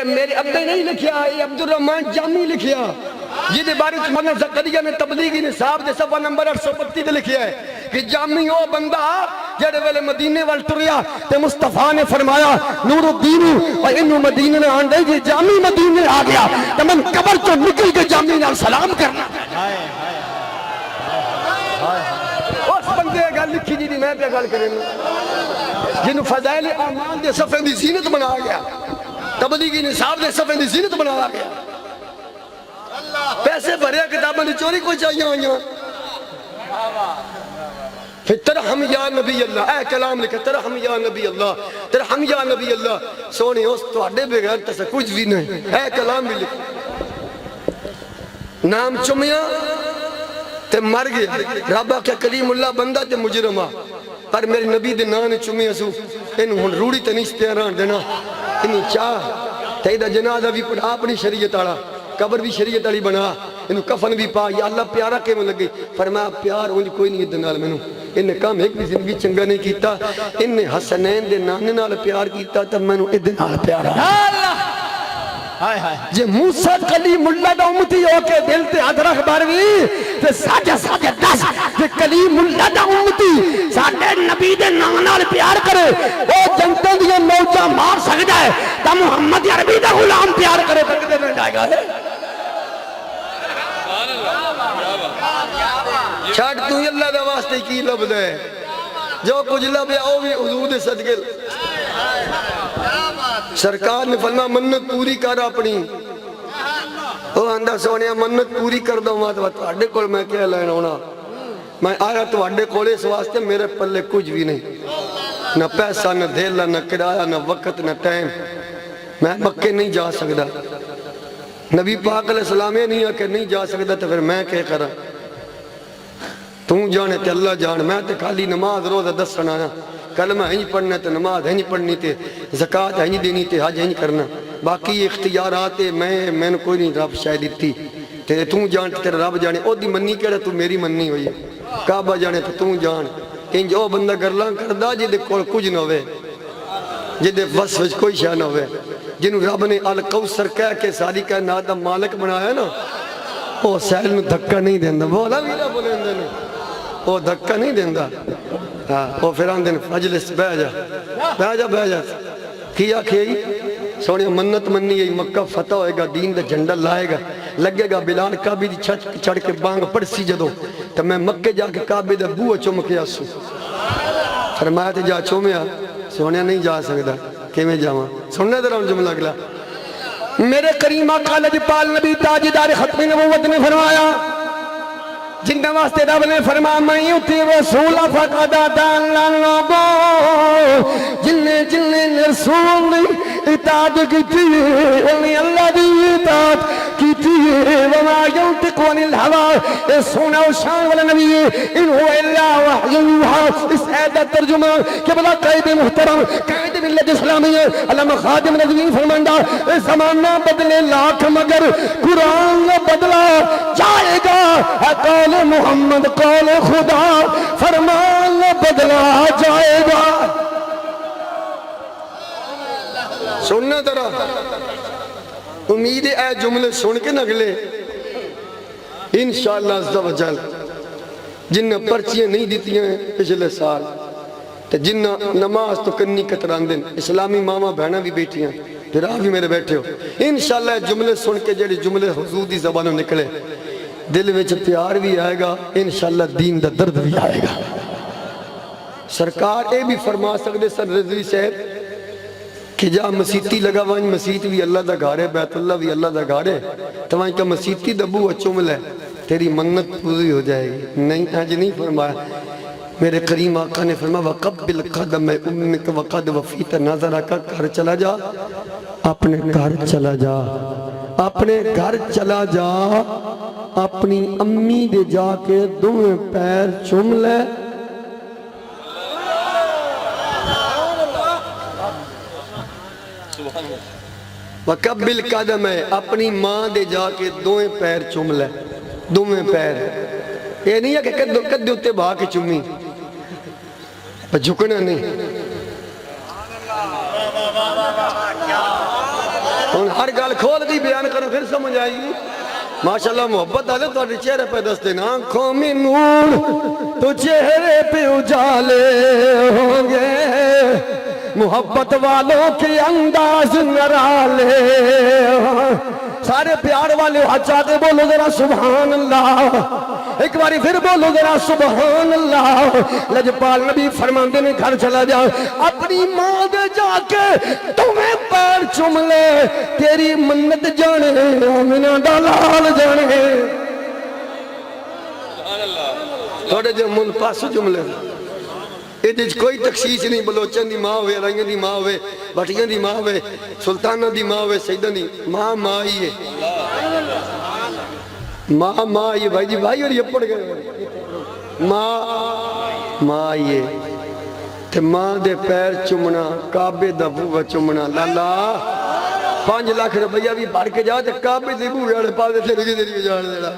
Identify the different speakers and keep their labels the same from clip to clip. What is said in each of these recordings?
Speaker 1: میرے ابے نہیں لکھیا، یہ عبدالرحمن جامی لکھیا، جی دے بارے مولانا زکریا نے تبلیغی نصاب دے صفحہ نمبر 832 تے لکھیا ہے کہ جامی او بندہ جڑے ویلے مدینے وال ٹریا تے مصطفیٰ نے فرمایا نور الدین اور انہوں مدینے نے آن دے جی جامی مدینے آ گیا تو من قبر چو نکل کے جامی نال سلام کرنا۔ اس بندے گل لکھی جی میں پہ گل کریں جنہوں فضائل اعمال دے صفحے دی زینت بنا گیا، تبلیغی نصاب دے صفحے دی زینت بنا گیا، پیسے بھرے کتابوں دی چوری کو چاہیے آئیاں، پھر ترحم یا نبی اللہ، اے کلام لکھا ترحم یا نبی اللہ، ترحم یا نبی اللہ، سونے اس تو اڈے بغیر تسا کچھ بھی نہیں، اے کلام بھی لکھا نام چمیا تے مر گیا، رب آکھیا کلیم اللہ بندہ تے مجرمہ، پر میرے نبی دے نان چمیا سو انہوں ہن روڑی تے نہیں ستیران دینا، انہوں چاہ تیدہ جنازہ بھی پڑھا اپنی شریعت آڑا، قبر بھی شریعت علی بنا، انہوں کفن بھی پا، یا اللہ پیارا کے میں لگے، فرمایا پیار انہی کوئی نہیں ادنال میں انہیں کام ایک بھی زندگی چنگا نہیں کیتا، انہیں حسنین دے نانے نال پیار کیتا تب میں انہوں ادنال پیارا جے موسیٰ کلیم اللہ دا امتی ہو کے دل تے ادرخ باروی تے ساجہ ساجہ دس تے کلیم اللہ دا امتی ساڑھے نبی دے نانال پیار کرے او جنتوں دیا موجہ مار سکتا ہے تا محمد عربی دا غلام پیار کرے بکتے میں جائے گا چھاڑ تو ہی اللہ دا واسطے کی لب دے جو کچھ لب ہے او بھی حضور صدقے سرکار نے فرمایا منت پوری کر اپنی وہ اندہ سونیا منت پوری کر دو ماں تو اڈے کول میں کیا لینا ہونا میں آیا تو اڈے کولے اس واسطے میرے پلے کچھ بھی نہیں نہ پیسہ نہ دھیلا نہ کرایہ نہ وقت نہ ٹائم میں مکے نہیں جا سکتا نبی پاک علیہ السلام یہ نہیں ہے کہ نہیں جا سکتا تو پھر میں کیا کرا تم جانے تے اللہ جان میں تے خالی نماز روزہ دس سنایا کلمہ ہے نہیں پڑھنا تے نماز ہے نہیں پڑھنی تے زکاة ہے نہیں دینی تے حج ہے نہیں کرنا باقی اختیارات میں نے کوئی نہیں رب شاید دیتی تے تم جان تے رب جانے او دی منی کہڑا تو میری منی ہوئی کعبہ جانے تے تم جان انج او بندہ گرلان کردہ جی دے کول کچھ نہ ہوئے جی دے وصف کوئی شاہ نہ ہوئے جنہوں رب نے القوثر کہہ کے ساری کائنات دا مالک بنایا نا وہ سیل میں دھکا نہیں دیندہ بولا بھی نہ بولے اندر نے وہ دھکا نہیں دیندہ وہ پھر آن دن مجلس بہ جا کیا کھئی سوڑی منت منی ہے مکہ فتح ہوئے گا دین دا جھنڈا لائے گا لگے گا بلال کعبی دی چھڑ کے بانگ پڑسی جدو تو میں مکہ جا کے کعبی دا بوہ چمکیا سو فرمایا تے جا چومیا سونیا نہیں جا سکتا کہ میں جاؤں سننے در ہم جملہ اگلا میرے کریم آقا لجپال نبی تاجدار ختم نبوت نے فرمایا جن واسطے رب نے فرمایا میں یوتی رسول فقد اطاع اللہ جن رسول اطاعت کی انہیں اللہ دی اطاعت کی وما ينطق عن الهوى سونا و شان والا نبی ان هو الا وحی یوحى اس آیت کا ترجمہ کہ بلا قائد محترم قائد ملت اسلامی علامہ خادم نظمین فرماندہ زمانہ بدلے لاکھ مگر قرآن بدلا جائے گا قول محمد قول خدا فرمان بدلا جائے گا سننا ترہ امید اے جملے سن کے نگلے انشاءاللہ عز و جل جنہ پرچیاں نہیں دیتی ہیں پچھلے سال جنہ نماز تو کنی کتران دن اسلامی ماما بہنہ بھی بیٹھی ہیں پھر آپ بھی میرے بیٹھے ہو انشاءاللہ جملے سن کے جڑی جملے حضور دی زبانوں نکلے دل میں پیار بھی آئے گا انشاءاللہ دین دا درد بھی آئے گا سرکار اے بھی فرما سکتے سر رضوی صاحب کہ جا مسیتی لگا وہاں مسیت بھی اللہ دا گھارے بیت اللہ بھی اللہ دا گھارے تو وہاں کا مسیتی دبو اچھو ملے تیری منت پوری ہو جائے گی نہیں آج نہیں فرمایا میرے کریم آقا نے فرمایا وَقَبِّلْ قَدَمَ اُمِّكَ وَقَدْ وَفِيتَ نَظَرَكَ گھر چلا جا اپنے گھر چلا جا اپنے گھر چلا جا اپنی امی دے جا کے دوئے پیر چوم لے وَقَبِّلْ قَدَمَ اپنی ماں دے جا کے دوئے پیر چوم لے دوئے پیر یہ نہیں ہے کہ کد ہوتے بھا کے چومی پر جھکنا نہیں ہوں ہر گل کھول کے بیان کرو پھر سمجھ آئے گی ماشاءاللہ محبت آلے تو چہرے پہ دستے نا آنکھوں میں نور تو چہرے پہ اجالے ہوں گے محبت والوں کے انداز نرالے سارے پیار والے ہاتھ چاہتے بولو ذرا سبحان اللہ ایک باری پھر بولو ذرا سبحان اللہ لجپال نبی فرماندے نے گھر چلا جا اپنی ماں دے جا کے تمہیں پیر چوم لے تیری منت جانے آمنہ دا لال جانے تھوڑے جو من پاس جملے یہ کوئی تخصیص نہیں بلوچن دی ماں ہوئے رنگیں دی ماں ہوئے بٹیاں دی ماں ہوئے سلطانہ دی ماں ہوئے سیدہ دی ماں ماں ہی ہے ماں ماں ہی ہے بھائی جی بھائی اور یہ پڑھ گئے ماں ہی ہے تے ماں دے پیر چمنا کعبے دا بوہ چمنا لالا 5 لاکھ روپیہ بھی بھر کے جا تے کعبے دے بوہ اڑے پا دے تھے رجے دے لیے جانے دیڑا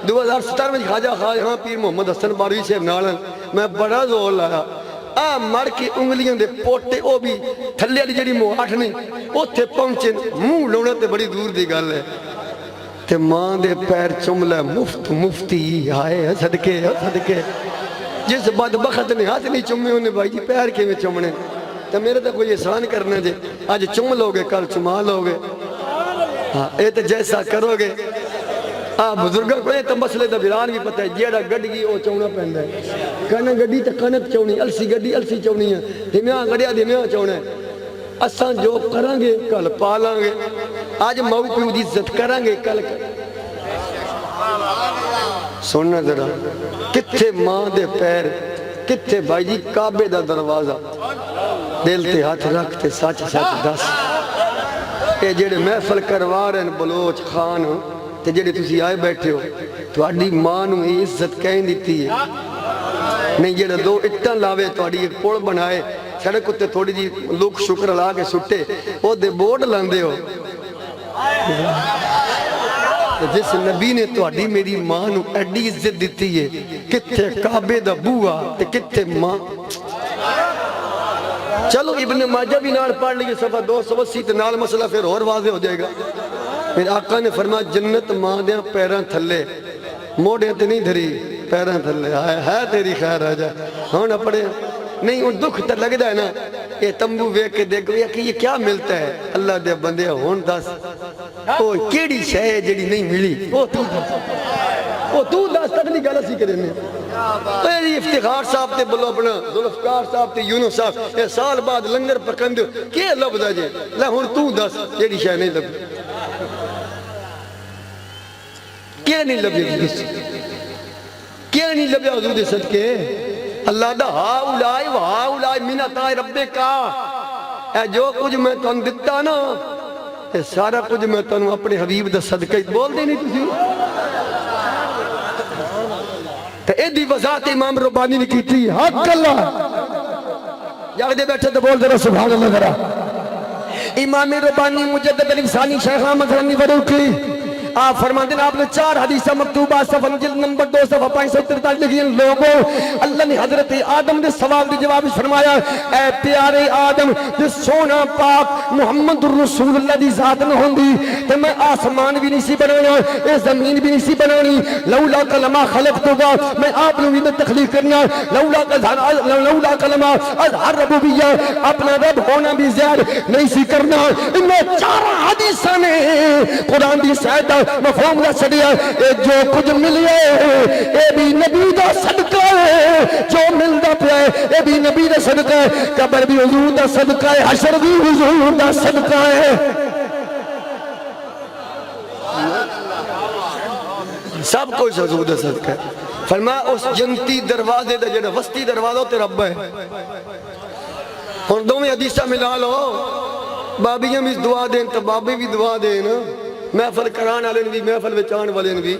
Speaker 1: 2017 میں خواجہ خواجہ پیر محمد حسن باروی صاحب نالن میں بڑا زور لایا مر کے انگلیاں دے پوٹے او بھی تھلے علی جڑی موہاٹھ نہیں او تھے پہنچے منہ لونا تے بڑی دور دی گل ہے تے ماں دے پیر چملے مفتی آئے صدقے جس بدبخت نے ہاتھ نہیں چمے انہیں بھائی جی پیر کے میں چمنے تے میرے تے کوئی احسان کرنا جے آج چم لوگے کل چما لوگے اے تے جیسا کرو گے بزرگاں کو تو مسئلے دا بیران بھی پتہ ہے جیڑا گڈگی او چونا پہندا ہے کنا گڈی تے کنک چونی السی گڈی السی چونی ہے دھمیاں گڈیا دھمیاں چونا ہے اساں جو کریں گے کل پالاں گے آج ماں پیو دی عزت کریں گے کل سننا ذرا کتھے ماں دے پیر کتھے بھائی جی کعبے دا دروازہ دل تے ہاتھ رکھ تے سچ سچ دس اے جڑے محفل کروا رہے ہیں بلوچ خان تے جڑے تسی آئے بیٹھے ہو تو اڈی ماں نو یہ عزت کہیں دیتی ہے نہیں جڑے 2 اٹھاں لاوے تو اڈی ایک پوڑ بنائے سڑک تے تھوڑی جی لوگ شکر لا کے سٹے او دے بورڈ لاندے ہو جس نبی نے تو اڈی میری ماں نو اڈی عزت دیتی ہے کتھے کعبے دا بوہا تے کتھے ماں چلو ابن ماجہ بھی نال پڑھ لیے صفحہ 280 تے نال مسئلہ پھر اور واضح ہو جائے گا میرے آقا نے فرمایا جنت ماں دیاں پیراں تھلے موڑیاں تے نہیں دھری پیراں تھلے ہے تیری خیر آ جائے ہاں پڑھے نہیں ان دکھ تے لگ ہے نا یہ تمبو ویک کے دیکھو کہ یہ کیا ملتا ہے اللہ دے بندے ہون دس او کیڑی شے جڑی نہیں ملی او تو دس تک نہیں گل سی کرنے پہلی افتخار صاحب تے بلو اپنا ذوالفقار صاحب تے یونس صاحب یہ سال بعد لنگر پکند کیا لبدا جے لے ہن تو دس جڑی شے نہیں لبدی کیا نہیں لبی کیا نہیں لبیا حضور دے صدقے اللہ دا ہاؤلائی وہاؤلائی منتائے رب کا اے جو کچھ میں تن دیتا نا اے سارا کچھ میں تنوں اپنے حبیب دا صدقے بول دے نہیں تسی تو اے دی وضاحت امام ربانی نے کی تھی حق اللہ جاگ دے بیٹھے تو بول دے رہا سبحان اللہ ذرا امام ربانی مجدد علی ثانی شیخ احمد رنی فروقی آپ فرمان دینا آپ نے 4 حدیثہ مکتوبہ صفحہ جلد نمبر 2 صفحہ 543 لکھی ہیں لوگوں اللہ نے حضرت آدم دے سوال دی جواب فرمایا اے پیارے آدم جس سونا پاک محمد الرسول اللہ دی ذات نہ ہوندی تو میں آسمان بھی نہیں سی بنانا اے زمین بھی نہیں سی بنانی لولا کلمہ خلق تو گا میں آپ نے بھی تخلیق کرنا لولا کلمہ اظہر ربوبیہ اپنا رب ہونا بھی زیاد نہیں سی کرنا ان 4 حدیثہ نے قرآن دی سیدہ مفہوم دا سڑیا اے جو کچھ ملے اے بھی نبی دا صدقہ ہے جو ملدا پیا اے بھی نبی دا صدقہ ہے قبر بھی حضور دا صدقہ ہے حشر بھی حضور دا صدقہ ہے سب کچھ حضور دا صدقہ ہے فرمایا اس جنتی دروازے دا جڑا وسطی دروازہ تے رب ہے اور دو میں حدیثہ ملا لو بابیاں بھی دعا دیں تو بابے بھی دعا دیں محفل کران والے بھی محفل وچان والے بھی